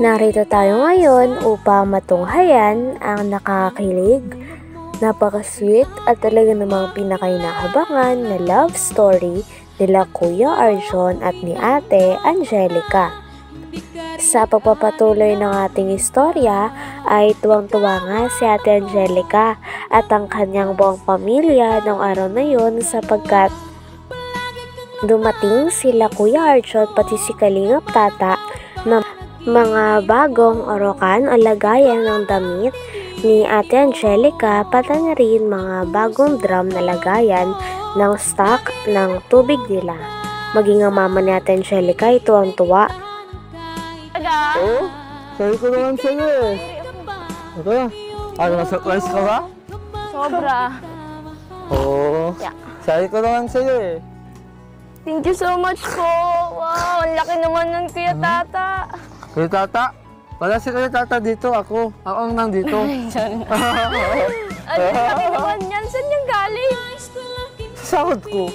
Narito tayo ngayon upang matunghayan ang nakakilig, napaka-sweet at talaga namang pinakainahabangan na love story nila Kuya Arjon at ni Ate Angelica. Sa pagpapatuloy ng ating istorya ay tuwang-tuwa nga si Ate Angelica at ang kanyang buong pamilya noong araw na yun sapagkat dumating sila Kuya Arjon pati si Kalingap Tata na mga bagong orokan o lagayan ng damit ni Ate Angelica, pati na rin mga bagong drum na lagayan ng stock ng tubig nila. Maging ang mama ni Ate Angelica ay tuwang-tuwa. Oh, sabi ko naman sa'yo eh. Ito na, ano na-surprise ka ba? Sobra. Oo, sabi ko naman sa'yo eh. Thank you so much po. Wow, ang laki naman ng Kuya Tata. Kuya Tata? Wala si Kuya Tata dito, ako ang nandito. Ano laki naman yan? Saan yung galing? Sahod ko.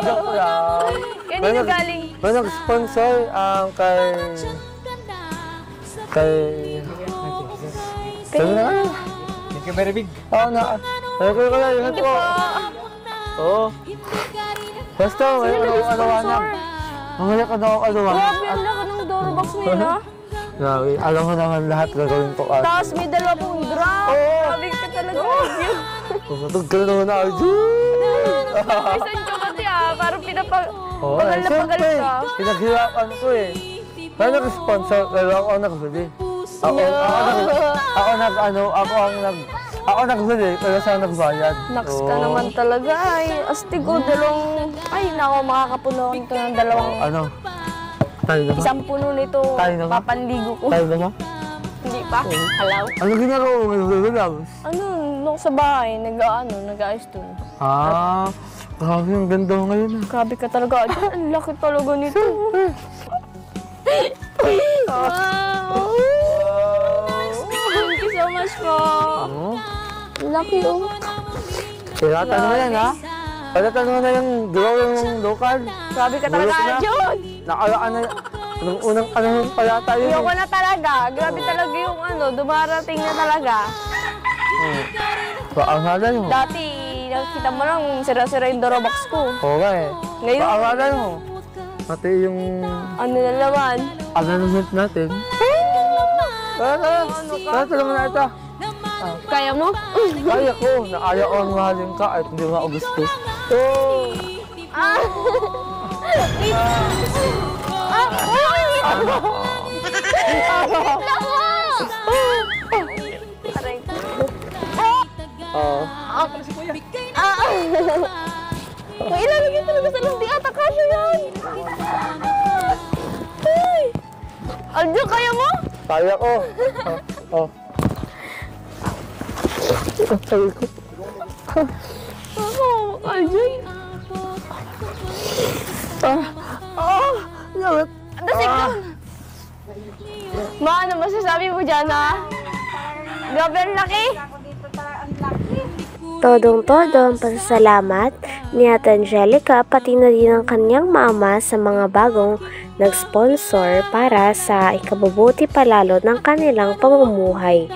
Joke lang. Kanino galing? May nag-sponsor kay... Sabi na nga. Thank you very big. Oo na. Sabi ko na, ingat po. Oo. Basta, may alawanag. Mamaya ka na ako alawanag. Grabe, ang laki ng door box nila. Grabe, alam mo naman lahat gagawin ko. Tapos may dalawa pong drum. Grabe ka talaga, Arjun. Pumatog ka na naman na, Arjun. May sancho ka di parang Oo, pagal na pagal siyempre, ka. pinaghirapan ko eh. Kaya nag-sponsor, pero ako ang nagbili. Ako nagbili, pero siya nagbayad. Naks ka naman talaga ay. Astig ko, ay nako, makakapunuan ko ng dalawang, Ano? Tayo na ba? isang puno nito, Tayo na ba? papanligo ko. Tayo na ba? Hindi pa? Alaw? Ano ginagawa mo ngayon? Nung sa bahay, nag-aayos dun. Grabe, ang ganda mo ngayon ah. Grabe ka talaga, Arjun. Ang laki talaga nito. Wow! Thank you so much po. Laki oh. Pilatan mo yan ha? Pilatan mo na yung drawing ng lokal. Grabe ka talaga, Arjun. Nakalaan na nung unang panahon palata yun. Ayoko na talaga. Grabe talaga yung dumarating na talaga. Paangalan mo. Dati, nakikita mo lang, sira-sira yung dorobox ko. Oo nga eh. Ngayon, Paangalan mo. Pati yung... ano na naman? Announcement natin. Tara, naman na ito. Kaya mo? Kaya ko, nakaya ko ang mahalin ka at hindi mo ako gusto. Kung ilalagay talaga sa landi ata, kasya yan. Arjun, kaya mo? Kaya ko. Sabi ko. Arjun. Lawat. Dasig doon. Ano masasabi mo dyan, ha? Grabe ang laki. Todong-todo ang pasasalamat ni Ate Angelica pati na din ang kanyang mama sa mga bagong nag-sponsor para sa ikabubuti palalo ng kanilang pamumuhay.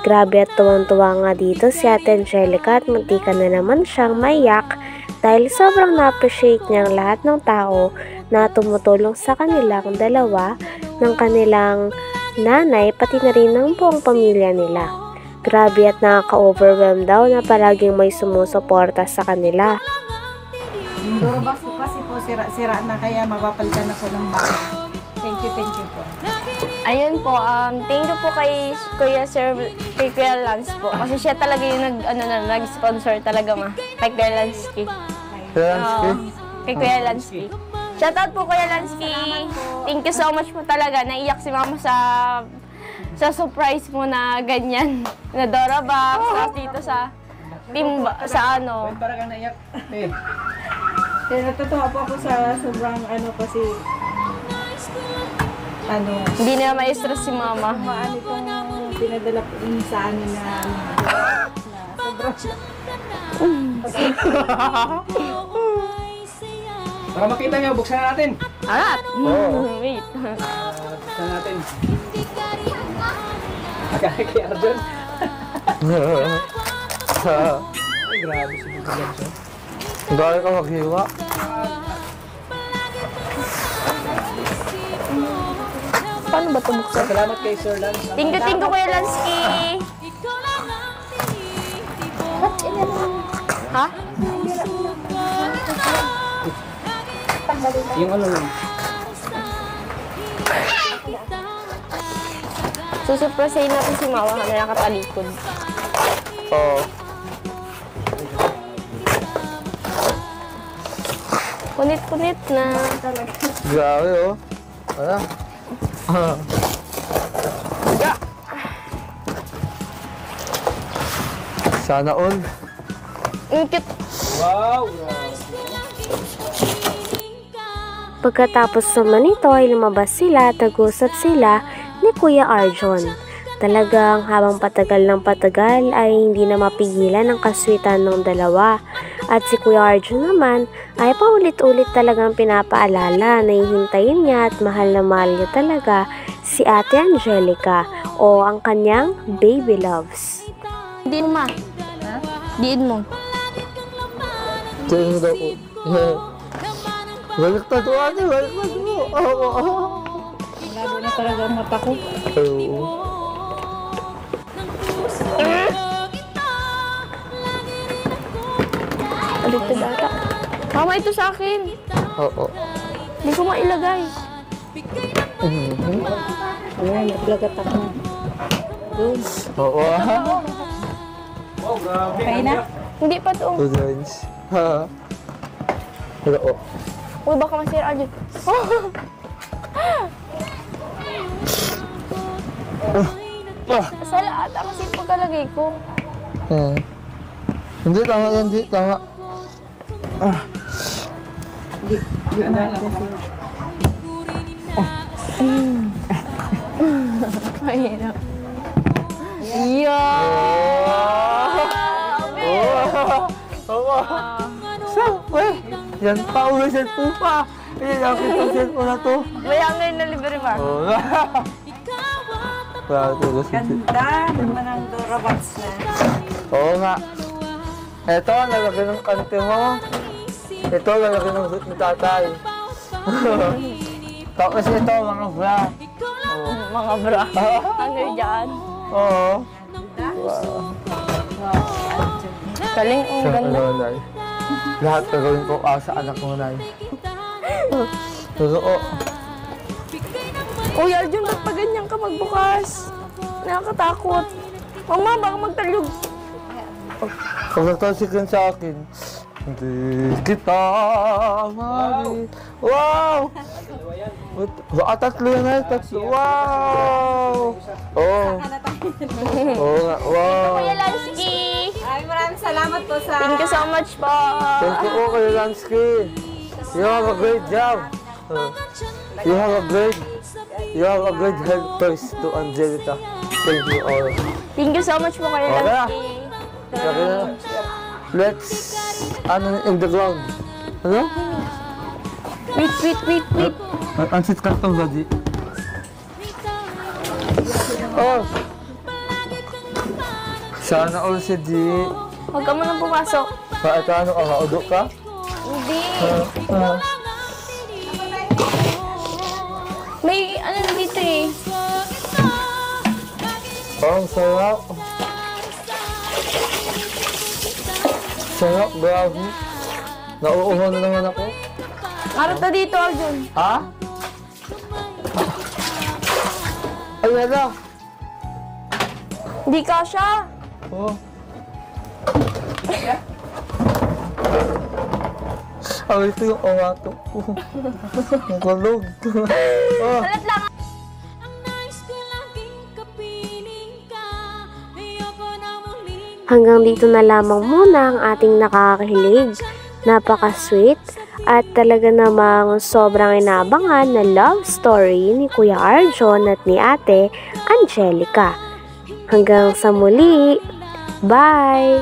Grabe at tuwang-tuwa nga dito si Ate Angelica at muntika na naman siyang maiyak dahil sobrang na-appreciate niyang lahat ng tao na tumutulong sa kanilang dalawa, ng kanilang nanay pati na rin ng buong pamilya nila. Grabe at nakaka-overwhelm daw na palaging may sumusuporta sa kanila. Yung dorobox ko kasi po sira na kaya mapapalitan ako ng bago. Thank you po. Ayun po, thank you po kay Kuya Lance po. Kasi siya talaga yung nag-sponsor talaga kay Kuya Lansky. Kay Kuya Lansky. Shoutout po Kuya Lansky. Thank you so much po talaga. Naiyak si Mama sa surprise mo na ganyan. Na Dora Box, tapos dito sa Parang kang naiyak. Natutuwa po ako sa sobrang kasi hindi na ma-stress si Mama. Maano itong pinadala po sa amin na sobrang Para makita nyo, buksan na natin. Arat! Wait. Buksan natin. Akala kay Arjun. Ay, grabe si Buksan Johnson. Dahil ka maghiwa. Paano ba ito buksan? Salamat kay Sir Lance. Thank you, Kuya Lansky. Ha? Yung ano lang. Susurpresahin natin si Mawa na nakatalikod. Oo. Kunit-kunit na. Grabe, oh. Wala. Sana all. Ang cute. Wow! Pagkatapos naman nito ay lumabas sila at nag-usap sila ni Kuya Arjun. Talagang habang patagal ng patagal ay hindi na mapigilan ang kaswitan ng dalawa. At si Kuya Arjun naman ay paulit-ulit talagang pinapaalala na hihintayin niya at mahal na mahal niya talaga si Ate Angelica o ang kanyang baby loves. Diin mo, ma. Diin mo. Tingin daw po. Balik na to, ate. Balik na to. Lalo na talaga ang mata ko. Oo. Dito data. Mama, ito sa akin. Oo. Hindi ko mailagay. Ayan, naglagat ako. Doon. Oo. Wow, grabe. Okay na? Hindi pa to. Two lines. Ha? Oo. Uy, baka masira dyan. Sala ata kasi pagkalagay ko. Hindi, tama yan. Hindi, tama. Mahirap. Yeah! Oo. Saan? Yan pa, uwi cellphone pa. Yan, nakita ang cellphone na to. May hangin na libre ba? Oo nga. Grabe, tulog si Jit. Ganda naman ang Dora Box na. Oo nga. Ito, lalaki ng kante mo. Ito, lalaki ng suit ni tatay. Tapos ito, mga bra. Oo. Mga bra. Hangin dyan. Oo. Galing, ang ganda. Ano, Nay? Lahat gagawin ko sa anak mo, Nay. Totoo. Uy, Arjun, ba't pa ganyan ka magbukas? Nakakatakot. Mama, baka magtalog. Pag nagtalsik yan sa akin, hindi kita mali. Wow! Tatlo yan, Nay. Tatlo. Wow! Oo. Oo nga. Wow! Kuya Lansky! Ay, maraming salamat po sa... Thank you so much po. Thank you po, Kuya Lansky. You have a great job. You have a great helpers to Angelica. Thank you all. Thank you so much po, Kuya Okay na. Lansky. Okay na. Let's, in the ground. Ano? Wait. Ang sit kartong gaji. Oh! Sana all si G. Huwag ka munang pumasok. Ito ano ka? Kaudo ka? Hindi. May ano dito eh. Oh, ang sarap. Sarap, grabe. Nauuhaw na naman ako. Harap na dito, Arjun. Ha? Ay, wala. Hindi ka siya. Oh. Ay, ito yung owato ko. Ang kulog. Oh. Salat lang. Hanggang dito na lamang muna ang ating nakakahilig, napaka-sweet at talaga namang sobrang inaabangan na love story ni Kuya Arjun at ni Ate Angelica. Hanggang sa muli, bye!